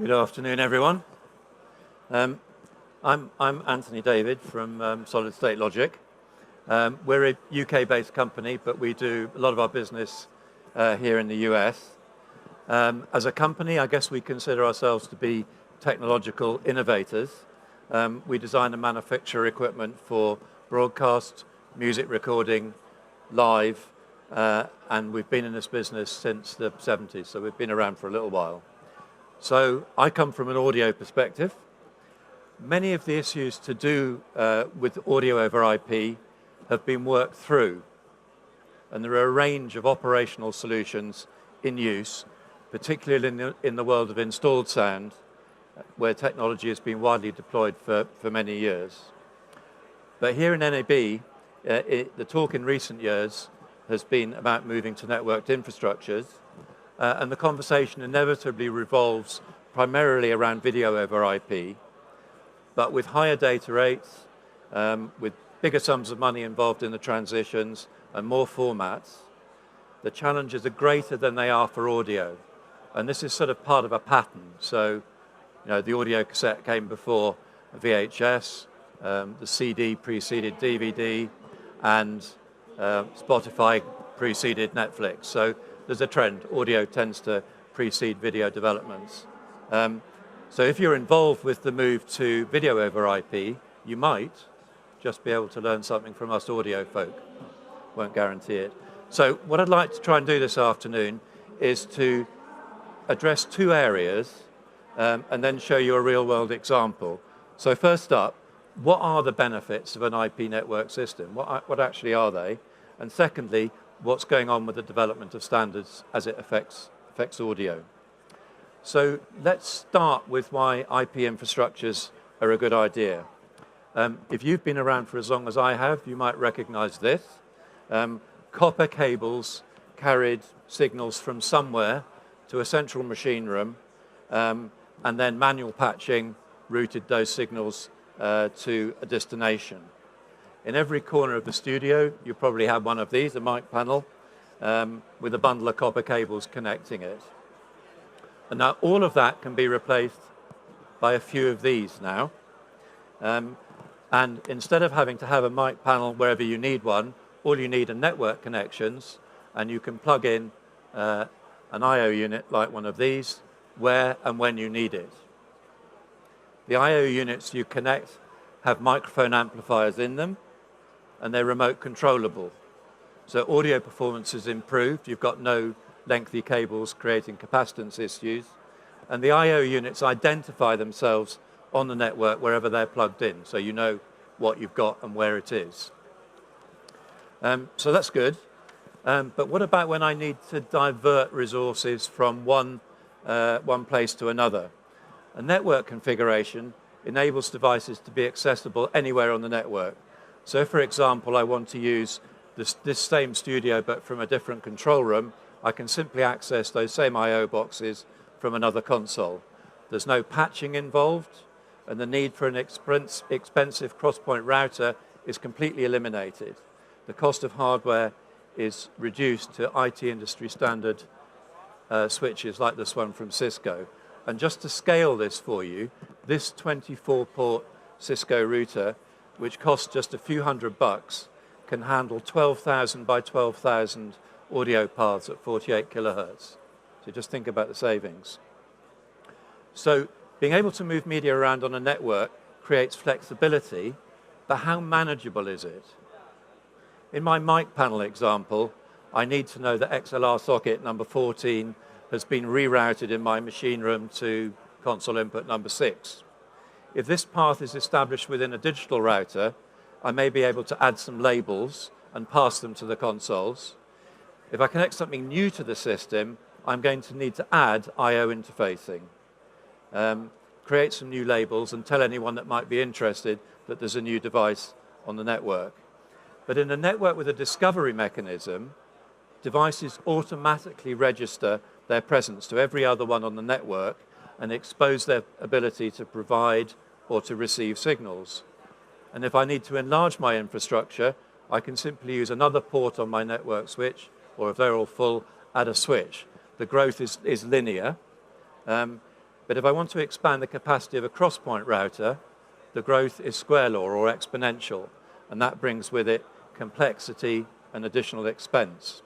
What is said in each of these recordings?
Good afternoon, everyone. I'm Antony David from Solid State Logic. We're a UK-based company, but we do a lot of our business here in the US. As a company, I guess we consider ourselves to be technological innovators. We design and manufacture equipment for broadcast, music recording, live, and we've been in this business since the 70s, so we've been around for a little while. So I come from an audio perspective. Many of the issues to do with audio over IP have been worked through, and there are a range of operational solutions in use, particularly in the world of installed sound, where technology has been widely deployed for many years. But here in NAB, the talk in recent years has been about moving to networked infrastructures, and the conversation inevitably revolves primarily around video over IP, but with higher data rates, with bigger sums of money involved in the transitions and more formats, the challenges are greater than they are for audio. And this is sort of part of a pattern. So, you know, the audio cassette came before VHS, the CD preceded DVD, and Spotify preceded Netflix. So there's a trend. Audio tends to precede video developments. So if you're involved with the move to video over IP, you might just be able to learn something from us audio folk. Won't guarantee it. So what I'd like to try and do this afternoon is to address two areas and then show you a real-world example. So first up, what are the benefits of an IP network system? What actually are they? And secondly, what's going on with the development of standards as it affects audio? So let's start with why IP infrastructures are a good idea. If you've been around for as long as I have, you might recognize this. Copper cables carried signals from somewhere to a central machine room, and then manual patching routed those signals to a destination. In every corner of the studio, you probably have one of these, a mic panel, with a bundle of copper cables connecting it. And now all of that can be replaced by a few of these now. And instead of having to have a mic panel wherever you need one, all you need are network connections, and you can plug in an I/O unit like one of these where and when you need it. The I/O units you connect have microphone amplifiers in them, and they're remote controllable. So audio performance is improved. You've got no lengthy cables creating capacitance issues, and the I/O units identify themselves on the network wherever they're plugged in, so you know what you've got and where it is. So that's good. But what about when I need to divert resources from one place to another? A network configuration enables devices to be accessible anywhere on the network. So, for example, I want to use this same studio but from a different control room, I can simply access those same I/O boxes from another console. There's no patching involved, and the need for an expensive cross-point router is completely eliminated. The cost of hardware is reduced to IT industry standard switches like this one from Cisco. And just to scale this for you, this 24-port Cisco router, which costs just a few $100, can handle 12,000 by 12,000 audio paths at 48 kilohertz. So just think about the savings. So being able to move media around on a network creates flexibility, but how manageable is it? In my mic panel example, I need to know that XLR socket number 14 has been rerouted in my machine room to console input number 6. If this path is established within a digital router, I may be able to add some labels and pass them to the consoles. If I connect something new to the system, I'm going to need to add I/O interfacing, create some new labels, and tell anyone that might be interested that there's a new device on the network. But in a network with a discovery mechanism, devices automatically register their presence to every other one on the network and expose their ability to provide or to receive signals. And if I need to enlarge my infrastructure, I can simply use another port on my network switch, or if they're all full, add a switch. The growth is linear. But if I want to expand the capacity of a cross-point router, the growth is square law or exponential, and that brings with it complexity and additional expense.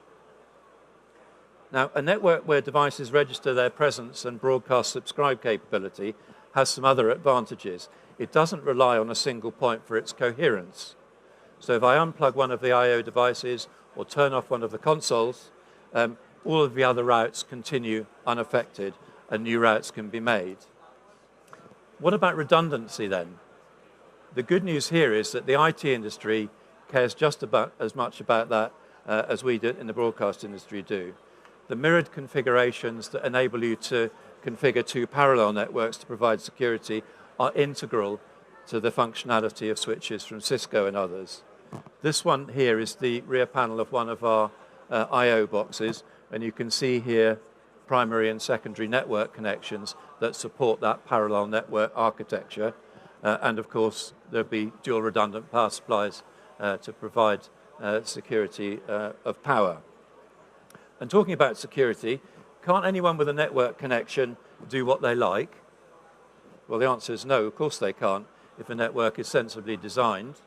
Now, a network where devices register their presence and broadcast subscribe capability has some other advantages. It doesn't rely on a single point for its coherence. So if I unplug one of the I/O devices or turn off one of the consoles, all of the other routes continue unaffected and new routes can be made. What about redundancy then? The good news here is that the IT industry cares just about as much about that as we do in the broadcast industry do. The mirrored configurations that enable you to configure two parallel networks to provide security are integral to the functionality of switches from Cisco and others. This one here is the rear panel of one of our I/O boxes, and you can see here primary and secondary network connections that support that parallel network architecture. And of course, there'll be dual redundant power supplies to provide security of power. And talking about security, can't anyone with a network connection do what they like? Well, the answer is no, of course they can't, if a network is sensibly designed.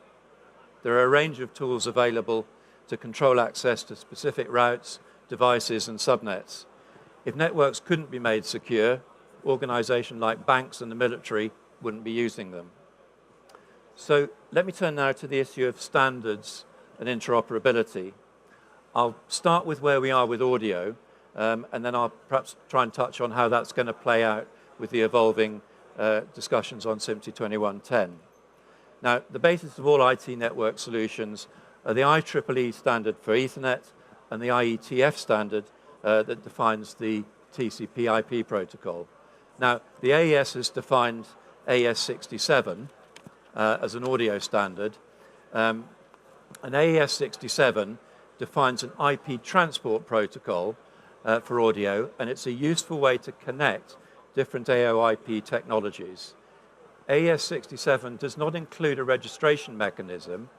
There are a range of tools available to control access to specific routes, devices, and subnets. If networks couldn't be made secure, organizations like banks and the military wouldn't be using them. So let me turn now to the issue of standards and interoperability. I'll start with where we are with audio, and then I'll perhaps try and touch on how that's going to play out with the evolving discussions on SMPTE 2110. Now, the basis of all IT network solutions are the IEEE standard for Ethernet and the IETF standard that defines the TCP/IP protocol. Now, the AES has defined AES-67 as an audio standard, and AES-67 defines an IP transport protocol for audio, and it's a useful way to connect different AOIP technologies. AES-67 does not include a registration mechanism.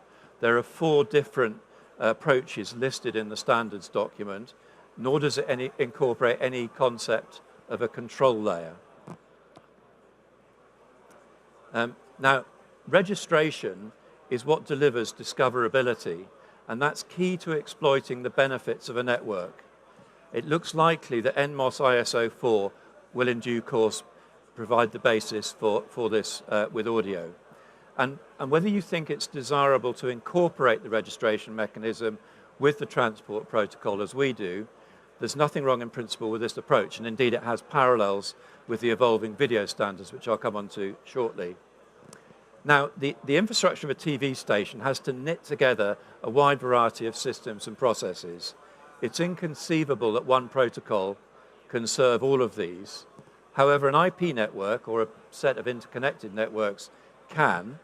There are 4 different approaches listed in the standards document, nor does it incorporate any concept of a control layer. Now, registration is what delivers discoverability, and that's key to exploiting the benefits of a network. It looks likely that NMOS IS-04 will in due course provide the basis for this with audio. And whether you think it's desirable to incorporate the registration mechanism with the transport protocol as we do, there's nothing wrong in principle with this approach, and indeed it has parallels with the evolving video standards, which I'll come on to shortly. Now, the infrastructure of a TV station has to knit together a wide variety of systems and processes. It's inconceivable that one protocol can serve all of these. However, an IP network or a set of interconnected networks can,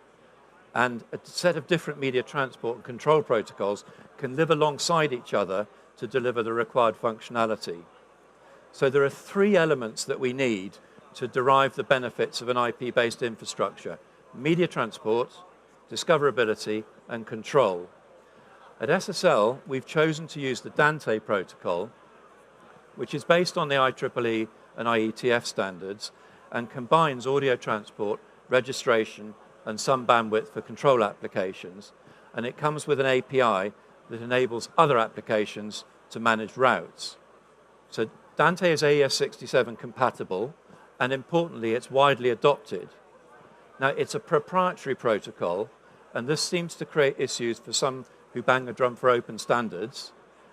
and a set of different media transport and control protocols can live alongside each other to deliver the required functionality. So there are 3 elements that we need to derive the benefits of an IP-based infrastructure: media transport, discoverability, and control. At SSL, we've chosen to use the Dante protocol, which is based on the IEEE and IETF standards and combines audio transport, registration, and some bandwidth for control applications. And it comes with an API that enables other applications to manage routes. So Dante is AES-67 compatible, and importantly, it's widely adopted. Now, it's a proprietary protocol, and this seems to create issues for some who bang the drum for open standards.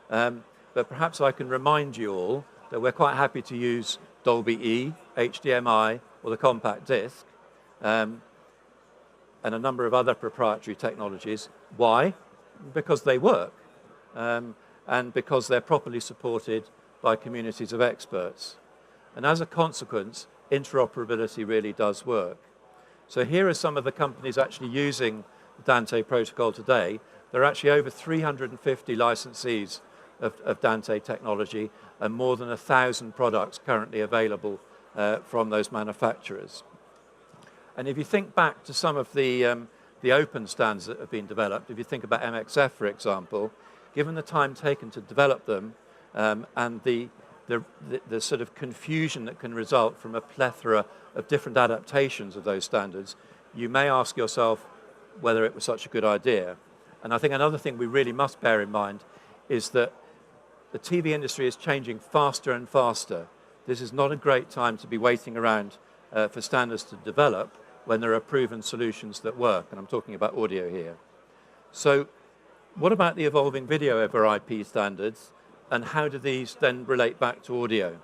But perhaps I can remind you all that we're quite happy to use Dolby E, HDMI, or the compact disc, and a number of other proprietary technologies. Why? Because they work, and because they're properly supported by communities of experts. And as a consequence, interoperability really does work. So here are some of the companies actually using the Dante protocol today. There are actually over 350 licensees of Dante technology and more than 1,000 products currently available from those manufacturers. And if you think back to some of the open standards that have been developed, if you think about MXF, for example, given the time taken to develop them and the the sort of confusion that can result from a plethora of different adaptations of those standards, you may ask yourself whether it was such a good idea. And I think another thing we really must bear in mind is that the TV industry is changing faster and faster. This is not a great time to be waiting around for standards to develop when there are proven solutions that work, and I'm talking about audio here. So what about the evolving video over IP standards, and how do these then relate back to audio?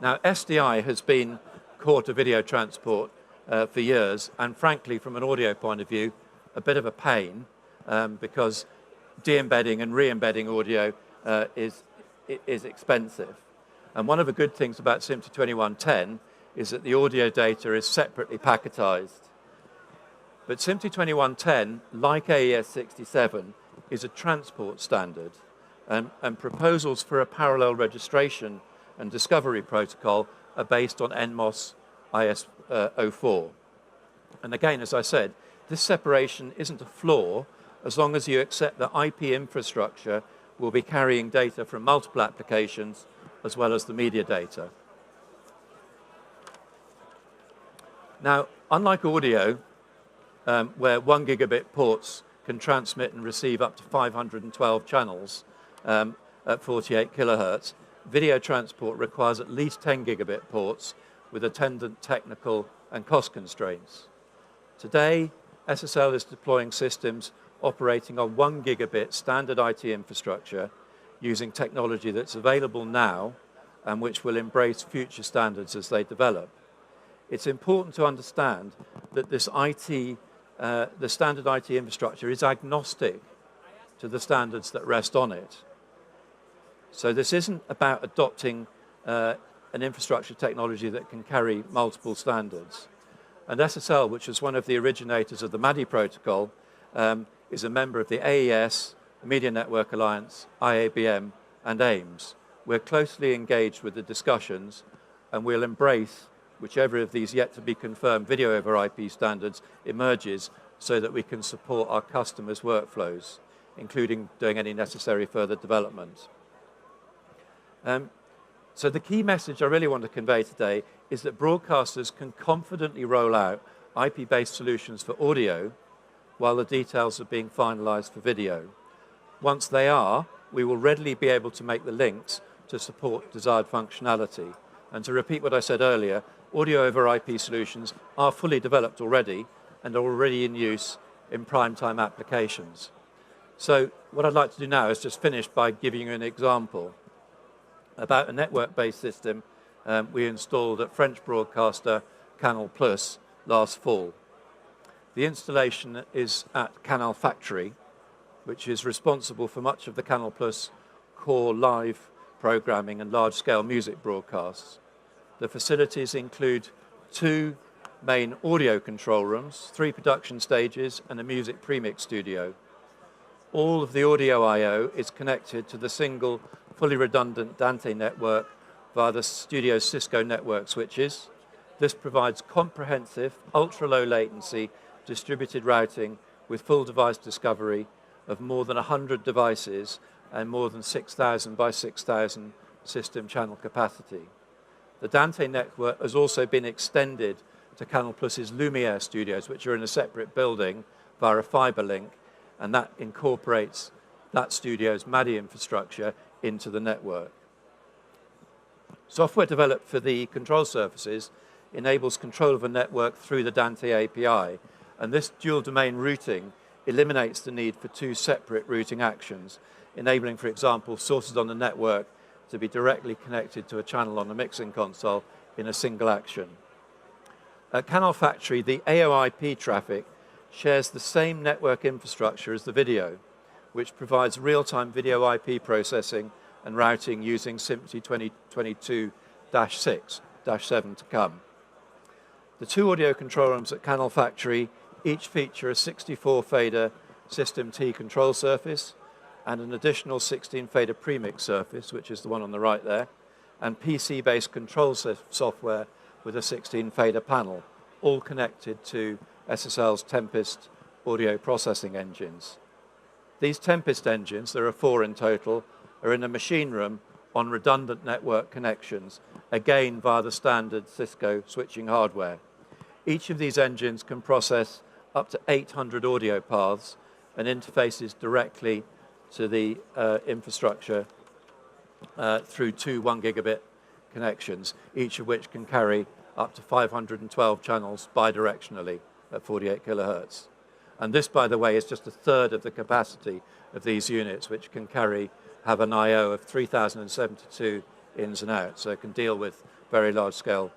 Now, SDI has been core to video transport for years, and frankly, from an audio point of view, a bit of a pain, because de-embedding and re-embedding audio is expensive. And one of the good things about SMPTE 2110 is that the audio data is separately packetized. But SMPTE 2110, like AES 67, is a transport standard, and proposals for a parallel registration and discovery protocol are based on NMOS IS-04. And again, as I said, this separation isn't a flaw as long as you accept that IP infrastructure will be carrying data from multiple applications as well as the media data. Now, unlike audio, where 1 gigabit ports can transmit and receive up to 512 channels at 48 kilohertz, video transport requires at least 10 gigabit ports with attendant technical and cost constraints. Today, SSL is deploying systems operating on 1 gigabit standard IT infrastructure using technology that's available now and which will embrace future standards as they develop. It's important to understand that this the standard IT infrastructure is agnostic to the standards that rest on it. So this isn't about adopting an infrastructure technology that can carry multiple standards. And SSL, which is one of the originators of the MADI protocol, is a member of the AES, the Media Network Alliance, IABM, and AIMS. We're closely engaged with the discussions, and we'll embrace whichever of these yet to be confirmed video over IP standards emerges so that we can support our customers' workflows, including doing any necessary further development. So the key message I really want to convey today is that broadcasters can confidently roll out IP-based solutions for audio while the details are being finalized for video. Once they are, we will readily be able to make the links to support desired functionality. And to repeat what I said earlier, audio over IP solutions are fully developed already and are already in use in prime-time applications. So what I'd like to do now is just finish by giving you an example about a network-based system we installed at French broadcaster Canal Plus last fall. The installation is at Canal Factory, which is responsible for much of the Canal Plus core live programming and large-scale music broadcasts. The facilities include 2 main audio control rooms, 3 production stages, and a music premix studio. All of the audio I/O is connected to the single, fully redundant Dante network via the studio's Cisco network switches. This provides comprehensive, ultra-low latency, distributed routing with full device discovery of more than 100 devices and more than 6,000 by 6,000 system channel capacity. The Dante network has also been extended to Canal Plus's Lumiere studios, which are in a separate building via a fiber link, and that incorporates that studio's MADI infrastructure into the network. Software developed for the control surfaces enables control of a network through the Dante API, and this dual domain routing eliminates the need for 2 separate routing actions, enabling, for example, sources on the network to be directly connected to a channel on the mixing console in a single action. At Canal Factory, the AOIP traffic shares the same network infrastructure as the video, which provides real-time video IP processing and routing using SMPTE 2022-6-7 to come. The 2 audio control rooms at Canal Factory each feature a 64-fader System T control surface and an additional 16-fader premix surface, which is the one on the right there, and PC-based control software with a 16-fader panel, all connected to SSL's Tempest audio processing engines. These Tempest engines, there are 4 in total, are in a machine room on redundant network connections, again via the standard Cisco switching hardware. Each of these engines can process up to 800 audio paths and interfaces directly to the infrastructure through two 1 gigabit connections, each of which can carry up to 512 channels bidirectionally at 48 kilohertz. And this, by the way, is just a third of the capacity of these units, which can have an I/O of 3,072 ins and outs, so it can deal with very large-scale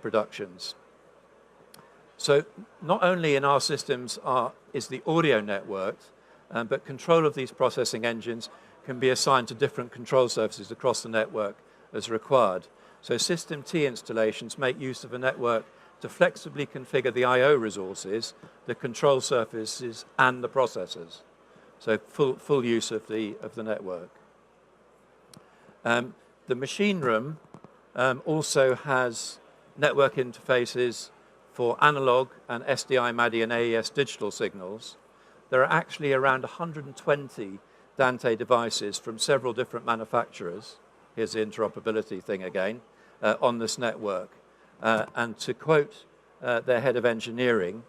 productions. So not only in our systems is the audio networked, but control of these processing engines can be assigned to different control surfaces across the network as required. So SMPTE installations make use of a network to flexibly configure the I/O resources, the control surfaces, and the processors. So full use of the network. The machine room also has network interfaces for analog and SDI, MADI, and AES digital signals. There are actually around 120 Dante devices from several different manufacturers. Here's the interoperability thing again, on this network. And to quote their head of engineering,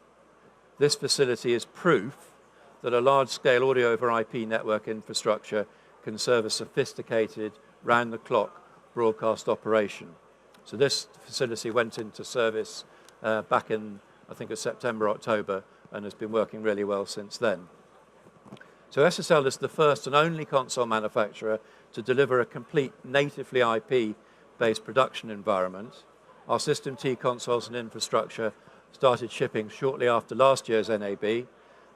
this facility is proof that a large-scale audio over IP network infrastructure can serve a sophisticated, round-the-clock broadcast operation. So this facility went into service back in, I think, September, October, and has been working really well since then. So SSL is the first and only console manufacturer to deliver a complete natively IP-based production environment. Our SMPTE consoles and infrastructure started shipping shortly after last year's NAB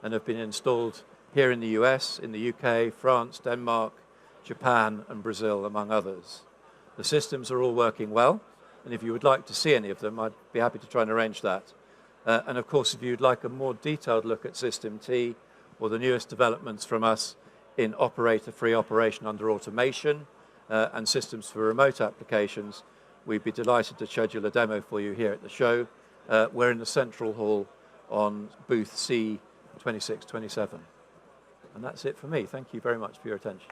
and have been installed here in the US, in the UK, France, Denmark, Japan, and Brazil, among others. The systems are all working well, and if you would like to see any of them, I'd be happy to try and arrange that. And of course, if you'd like a more detailed look at SMPTE or the newest developments from us in operator-free operation under automation and systems for remote applications, we'd be delighted to schedule a demo for you here at the show. We're in the central hall on booth C2627. And that's it for me. Thank you very much for your attention.